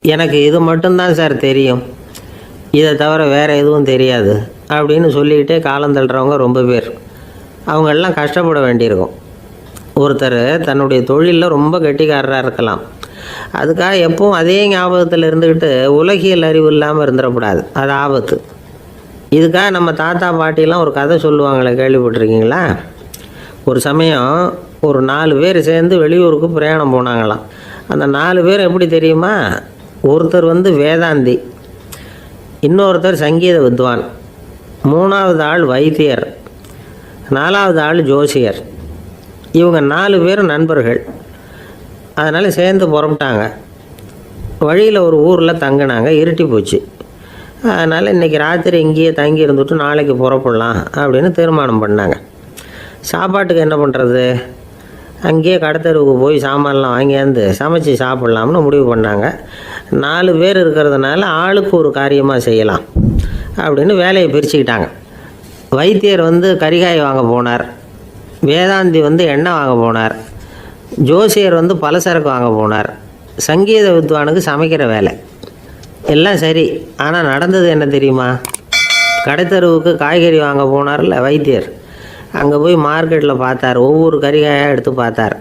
எனக்கு இது மட்டும்தான் சார் தெரியும், இதை தவிர வேறு எதுவும் தெரியாது அப்படின்னு சொல்லிக்கிட்டே காலம் தள்ளுறவங்க ரொம்ப பேர். அவங்கெல்லாம் கஷ்டப்பட வேண்டியிருக்கும். ஒருத்தர் தன்னுடைய தொழிலில் ரொம்ப கெட்டிக்காரராக இருக்கலாம். அதுக்காக எப்பவும் அதே ஞாபகத்தில் இருந்துக்கிட்டு உலகியல் அறிவு இல்லாமல் இருந்துடக்கூடாது, அது ஆபத்து. இதுக்காக நம்ம தாத்தா பாட்டிலாம் ஒரு கதை சொல்லுவாங்களே, கேள்விப்பட்டிருக்கீங்களா? ஒரு சமயம் ஒரு 4 பேர் சேர்ந்து வெளியூருக்கு பிரயாணம் போனாங்களாம். அந்த 4 பேர் எப்படி தெரியுமா? ஒருத்தர் வேதாந்தி, இன்னொருத்தர் சங்கீத வித்வான், 3வது ஆள் வைத்தியர், 4வது ஆள் ஜோசியர். இவங்க 4 பேரும் நண்பர்கள். அதனால் சேர்ந்து புறப்பட்டாங்க. வழியில் ஒரு ஊரில் தங்கினாங்க. இருட்டி போச்சு. அதனால் இன்றைக்கி ராத்திரி இங்கேயே தங்கி இருந்துட்டு நாளைக்கு புறப்படலாம் அப்படின்னு தீர்மானம் பண்ணாங்க. சாப்பாட்டுக்கு என்ன பண்ணுறது? அங்கேயே கடத்தெருவுக்கு போய் சாமான்லாம் வாங்கியாந்து சமைச்சி சாப்பிட்லாம்னு முடிவு பண்ணாங்க. 4 பேர் இருக்கிறதுனால ஆளுக்கு ஒரு காரியமாக செய்யலாம் அப்படின்னு வேலையை பிரிச்சுக்கிட்டாங்க. வைத்தியர் கறிகாய் வாங்க போனார், வேதாந்தி எண்ணெய் வாங்க போனார், ஜோசியர் பலசரக்கு வாங்க போனார், சங்கீத வித்வானுக்கு சமைக்கிற வேலை. எல்லாம் சரி, ஆனால் நடந்தது என்ன தெரியுமா? கடைத்தெருவுக்கு காய்கறி வாங்க போனார்ல வைத்தியர், அங்கே போய் மார்க்கெட்டில் பார்த்தார். ஒவ்வொரு கறிகாயாக எடுத்து பார்த்தார்.